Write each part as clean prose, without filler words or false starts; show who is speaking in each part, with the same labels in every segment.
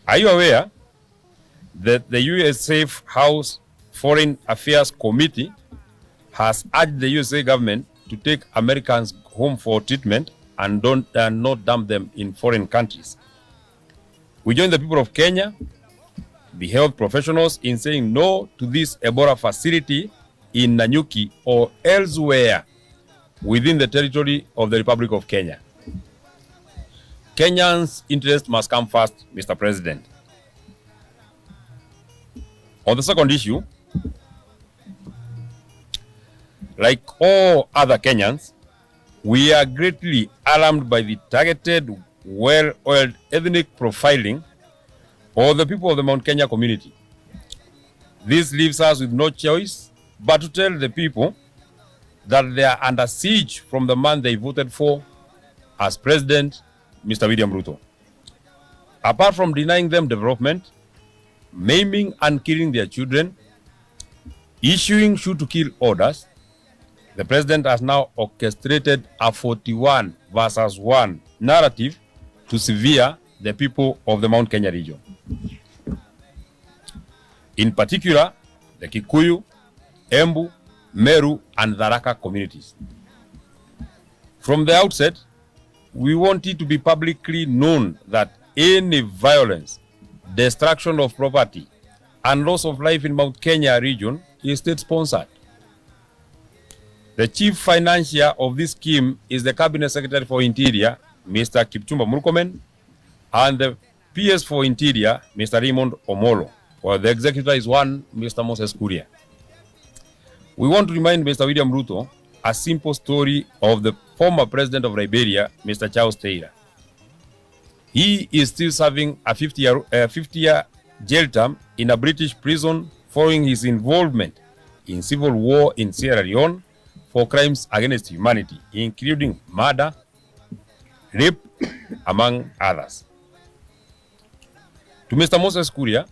Speaker 1: Are you aware that the US Safe House Foreign Affairs Committee has urged the USA government to take Americans home for treatment and not dump them in foreign countries? We join the people of Kenya, the health professionals, in saying no to this Ebola facility in Nanyuki or elsewhere within the territory of the Republic of Kenya. Kenyans' interest must come first, Mr. President. On the second issue, like all other Kenyans, we are greatly alarmed by the targeted, well-oiled ethnic profiling of the people of the Mount Kenya community. This leaves us with no choice but to tell the people that they are under siege from the man they voted for as president, Mr. William Ruto. Apart from denying them development, maiming and killing their children, issuing shoot-to-kill orders, the president has now orchestrated a 41 versus 1 narrative to sever the people of the Mount Kenya region. In particular, the Kikuyu, Embu, Meru, and Tharaka communities. From the outset, we want it to be publicly known that any violence, destruction of property, and loss of life in Mount Kenya region is state-sponsored. The chief financier of this scheme is the Cabinet Secretary for Interior, Mr. Kipchumba Murkomen, and the PS for Interior, Mr. Raymond Omolo, while the executor is one Mr. Moses Kuria. We want to remind Mr. William Ruto a simple story of the former president of Liberia, Mr. Charles Taylor. He is still serving a 50-year jail term in a British prison following his involvement in civil war in Sierra Leone for crimes against humanity, including murder, rape, among others. To Mr. Moses Kuria,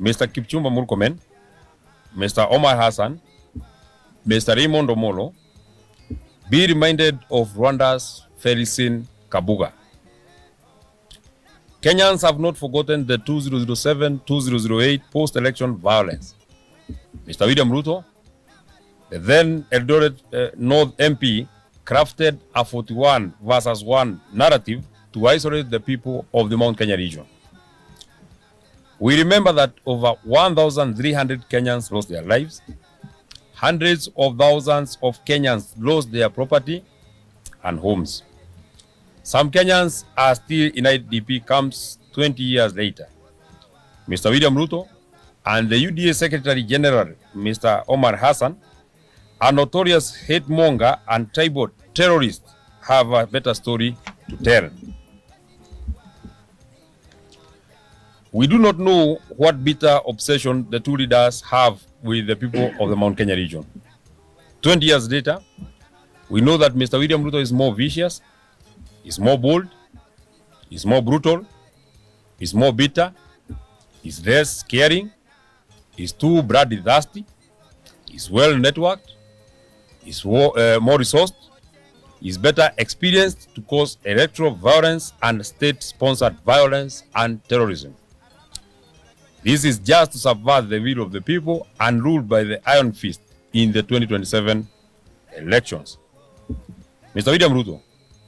Speaker 1: Mr. Kipchumba Murkomen, Mr. Omar Hassan, Mr. Raymond Omolo, be reminded of Rwanda's Felicien Kabuga. Kenyans have not forgotten the 2007-2008 post-election violence. Mr. William Ruto, the then Eldoret North MP, crafted a 41 versus 1 narrative to isolate the people of the Mount Kenya region. We remember that over 1,300 Kenyans lost their lives. Hundreds of thousands of Kenyans lost their property and homes. Some Kenyans are still in IDP camps 20 years later. Mr. William Ruto and the UDA Secretary General, Mr. Omar Hassan, a notorious hate monger and tribal terrorist, have a better story to tell. We do not know what bitter obsession the two leaders have with the people of the Mount Kenya region. 20 years later, we know that Mr. William Ruto is more vicious, is more bold, is more brutal, is more bitter, is less caring, is too bloodthirsty, is well networked, is more resourced, is better experienced to cause electoral violence and state-sponsored violence and terrorism. This is just to subvert the will of the people and ruled by the iron fist in the 2027 elections. Mr. William Ruto,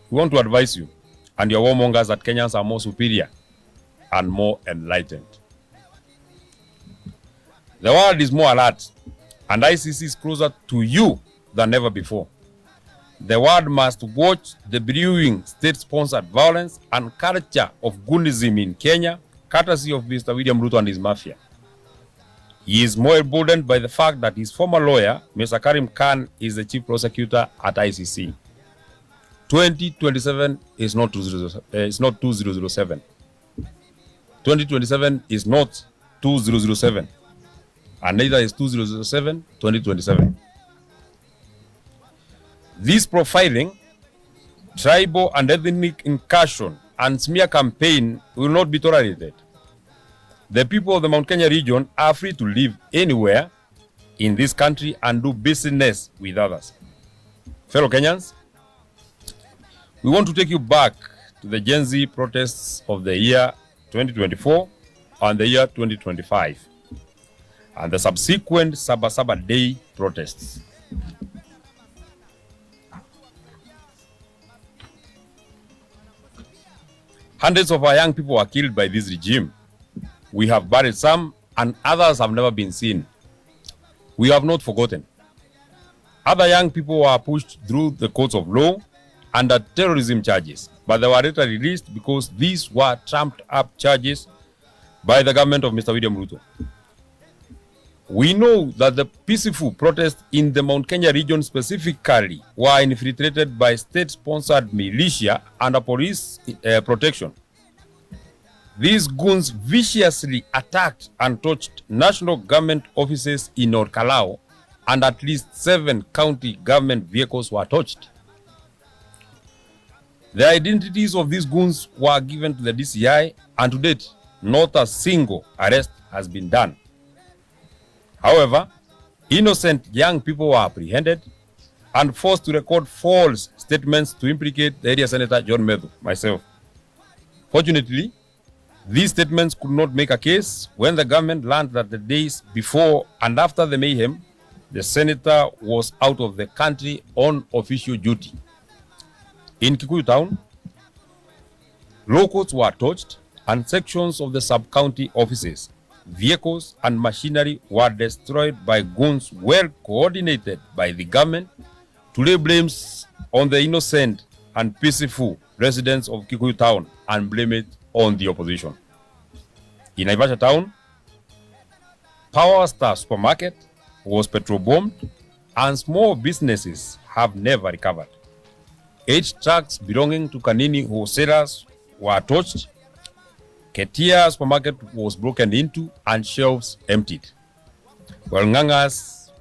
Speaker 1: we want to advise you and your warmongers that Kenyans are more superior and more enlightened. The world is more alert and ICC is closer to you than ever before. The world must watch the brewing state-sponsored violence and culture of Gunism in Kenya, courtesy of Mr. William Ruto and his mafia. He is more emboldened by the fact that his former lawyer, Mr. Karim Khan, is the chief prosecutor at ICC. 2027 is not 2007. 2027 is not 2007. And neither is 2007, 2027. This profiling, tribal and ethnic incursion, and smear campaign will not be tolerated. The people of the Mount Kenya region are free to live anywhere in this country and do business with others. Fellow Kenyans, we want to take you back to the Gen Z protests of the year 2024 and the year 2025, and the subsequent Sabasaba Day protests. Hundreds of our young people were killed by this regime. We have buried some, and others have never been seen. We have not forgotten. Other young people were pushed through the courts of law under terrorism charges, but they were later released because these were trumped up charges by the government of Mr. William Ruto. We know that the peaceful protests in the Mount Kenya region specifically were infiltrated by state-sponsored militia under police protection. These goons viciously attacked and torched national government offices in North Kalau, and at least 7 county government vehicles were torched. The identities of these goons were given to the DCI, and to date, not a single arrest has been done. However, innocent young people were apprehended and forced to record false statements to implicate the area Senator John Medhu, myself. Fortunately, these statements could not make a case when the government learned that the days before and after the mayhem, the senator was out of the country on official duty. In Kikuyu town, locals were torched and sections of the sub-county offices, vehicles and machinery were destroyed by goons well coordinated by the government to lay blames on the innocent and peaceful residents of Kikuyu town and blame it on the opposition. In Naivasha town, Power Star supermarket was petrol bombed and small businesses have never recovered. 8 trucks belonging to Kanini wholesalers were torched. Ketia supermarket was broken into and shelves emptied, while Nganga's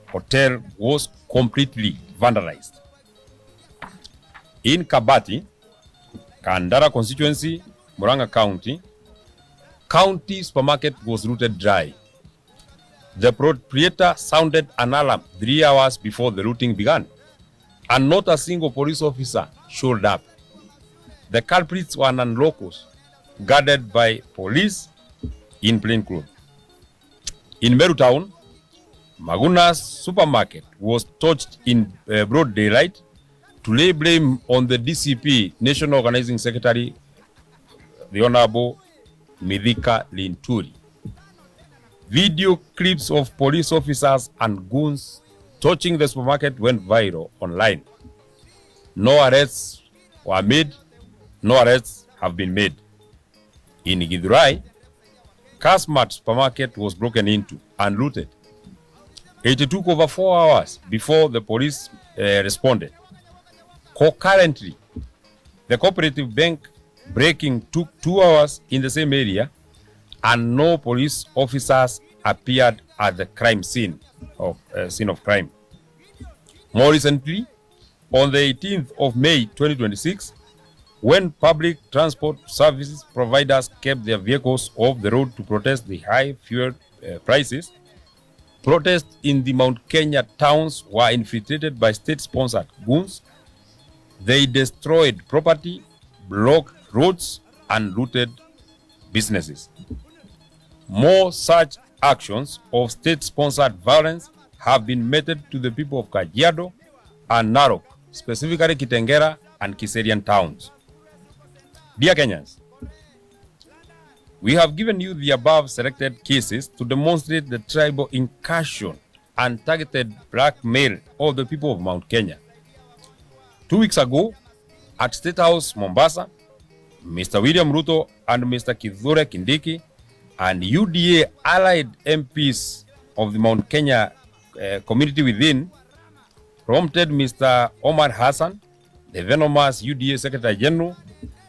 Speaker 1: hotel was completely vandalized. In Kabati, Kandara constituency, Murang'a County, county supermarket was looted dry. The proprietor sounded an alarm 3 hours before the looting began, and not a single police officer showed up. The culprits were non-locals, guarded by police in plain clothes. In Meru town, Maguna's supermarket was torched in broad daylight to lay blame on the DCP National Organizing Secretary, the Honorable Midhika Linturi. Video clips of police officers and goons torching the supermarket went viral online. No arrests were made. No arrests have been made. In Githurai, Kasmat supermarket was broken into and looted. It took over 4 hours before the police responded. Concurrently, the cooperative bank breaking took 2 hours in the same area, and no police officers appeared at the crime scene of crime. More recently, on the 18th of May 2026, when public transport services providers kept their vehicles off the road to protest the high fuel prices, protests in the Mount Kenya towns were infiltrated by state-sponsored goons. They destroyed property, blocked roads, and looted businesses. More such actions of state-sponsored violence have been meted to the people of Kajiado and Narok, specifically Kitengera and Kiserian towns. Dear Kenyans, we have given you the above selected cases to demonstrate the tribal incursion and targeted blackmail of the people of Mount Kenya. 2 weeks ago, at State House, Mombasa, Mr. William Ruto and Mr. Kithure Kindiki and UDA allied MPs of the Mount Kenya community within prompted Mr. Omar Hassan, the venomous UDA Secretary General,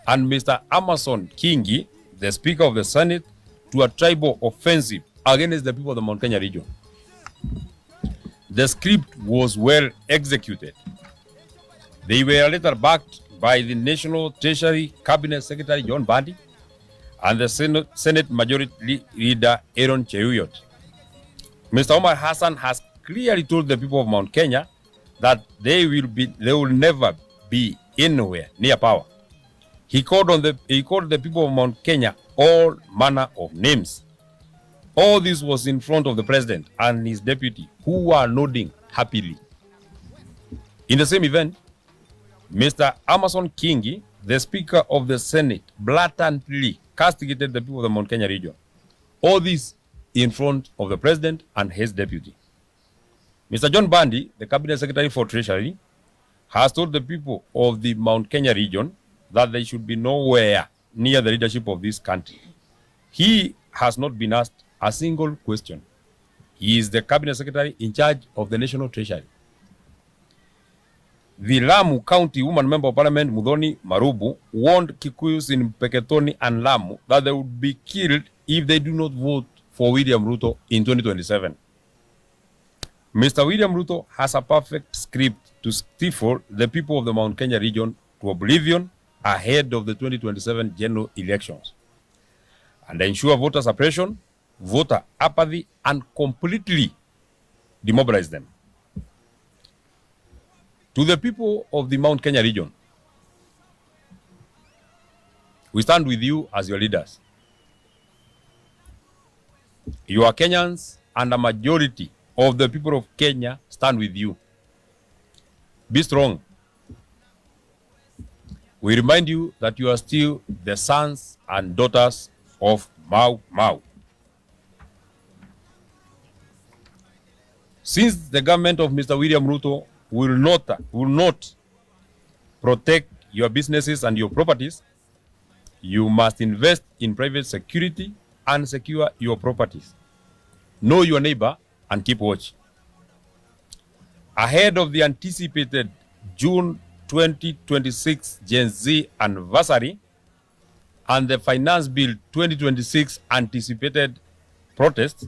Speaker 1: and Mr. Amason Kingi, the Speaker of the Senate, to a tribal offensive against the people of the Mount Kenya region. The script was well executed. They were later backed by the National Treasury Cabinet Secretary John Bandi and the Senate Majority Leader Aaron Cheruiyot. Mr. Omar Hassan has clearly told the people of Mount Kenya that they will never be anywhere near power. He called the people of Mount Kenya all manner of names. All this was in front of the president and his deputy, who were nodding happily. In the same event, Mr. Amason Kingi, the Speaker of the Senate, blatantly castigated the people of the Mount Kenya region. All this in front of the president and his deputy. Mr. John Bandi, the Cabinet Secretary for Treasury, has told the people of the Mount Kenya region that they should be nowhere near the leadership of this country. He has not been asked a single question. He is the Cabinet Secretary in charge of the National Treasury. The Lamu County Woman Member of Parliament, Muthoni Marubu, warned Kikuyus in Peketoni and Lamu that they would be killed if they do not vote for William Ruto in 2027. Mr. William Ruto has a perfect script to stifle the people of the Mount Kenya region to oblivion ahead of the 2027 general elections and ensure voter suppression, voter apathy, and completely demobilize them. To the people of the Mount Kenya region, we stand with you as your leaders. You are Kenyans, and a majority of the people of Kenya stand with you. Be strong. We remind you that you are still the sons and daughters of Mau Mau. Since the government of Mr. William Ruto will not protect your businesses and your properties, you must invest in private security and secure your properties. Know your neighbor and keep watch. Ahead of the anticipated June 2026 Gen Z anniversary and the Finance Bill 2026 anticipated protest,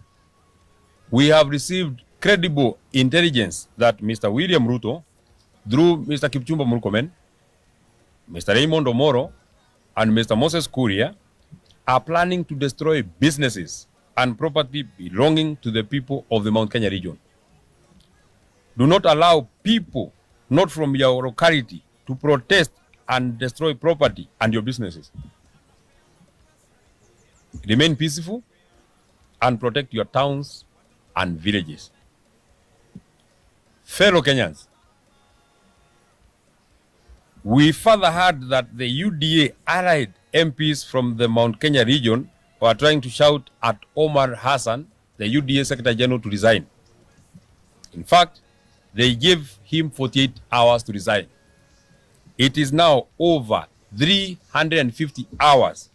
Speaker 1: we have received credible intelligence that Mr. William Ruto, through Mr. Kipchumba Murkomen, Mr. Raymond Omoro, and Mr. Moses Kuria, are planning to destroy businesses and property belonging to the people of the Mount Kenya region. Do not allow people not from your locality to protest and destroy property and your businesses. Remain peaceful and protect your towns and villages. Fellow Kenyans, we further heard that the UDA allied MPs from the Mount Kenya region were trying to shout at Omar Hassan, the UDA Secretary General, to resign. In fact, they gave him 48 hours to resign. It is now over 350 hours.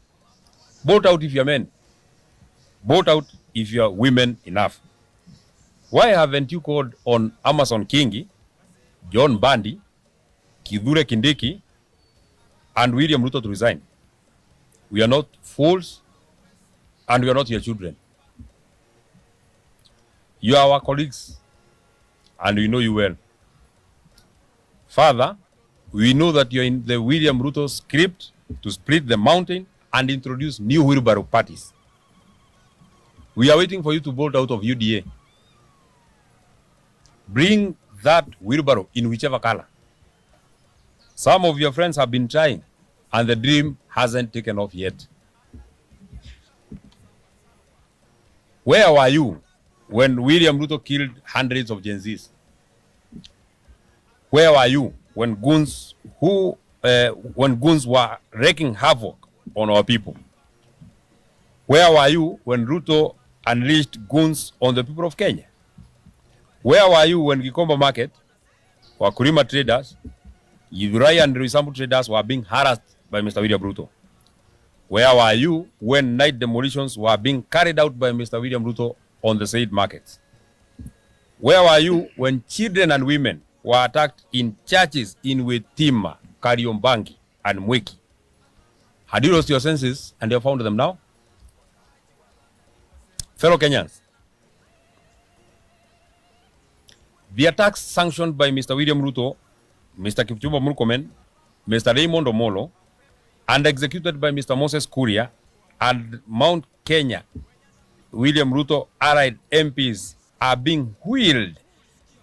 Speaker 1: Vote out if you're men. Vote out if you're women enough. Why haven't you called on Amason Kingi, John Bandi, Kithure Kindiki, and William Ruto to resign? We are not fools, and we are not your children. You are our colleagues, and we know you well. Further, we know that you're in the William Ruto script to split the mountain and introduce new wheelbarrow parties. We are waiting for you to vote out of UDA. Bring that wheelbarrow in whichever color. Some of your friends have been trying, and the dream hasn't taken off yet. Where were you when William Ruto killed hundreds of Gen Zs? Where were you when goons were wreaking havoc on our people? Where were you when Ruto unleashed goons on the people of Kenya? Where were you when Gikomba Market, Wakulima traders, Githurai and Roysambu traders were being harassed by Mr. William Ruto? Where were you when night demolitions were being carried out by Mr. William Ruto on the said markets? Where were you when children and women were attacked in churches in Wetima, Kariombangi, and Mweki? Had you lost your senses and you have found them now? Fellow Kenyans, the attacks sanctioned by Mr. William Ruto, Mr. Kipchumba Murkomen, Mr. Raymond Omolo, and executed by Mr. Moses Kuria and Mount Kenya, William Ruto allied MPs are being wheeled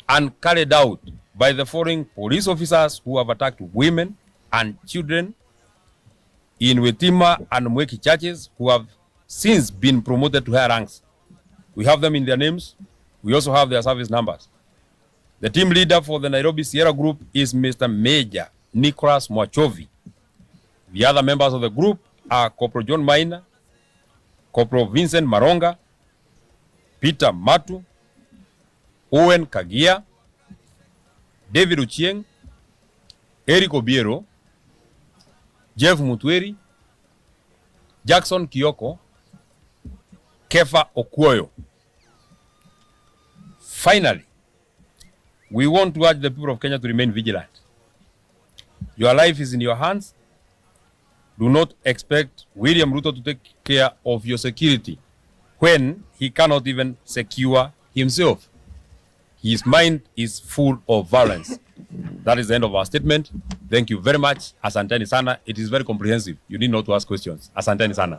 Speaker 1: and carried out by the foreign police officers who have attacked women and children in Wetima and Mweki churches who have since been promoted to higher ranks. We have them in their names. We also have their service numbers. The team leader for the Nairobi Sierra Group is Mr. Major Nicholas Mwachovi. The other members of the group are Corporal John Maina, Corporal Vincent Maronga, Peter Matu, Owen Kagia, David Uchieng, Eric Obiero, Jeff Mutweri, Jackson Kioko, Kefa Okuoyo. Finally, we want to urge the people of Kenya to remain vigilant. Your life is in your hands. Do not expect William Ruto to take care of your security when he cannot even secure himself. His mind is full of violence. That is the end of our statement. Thank you very much. Asanteni sana. It is very comprehensive. You need not to ask questions. Asanteni sana.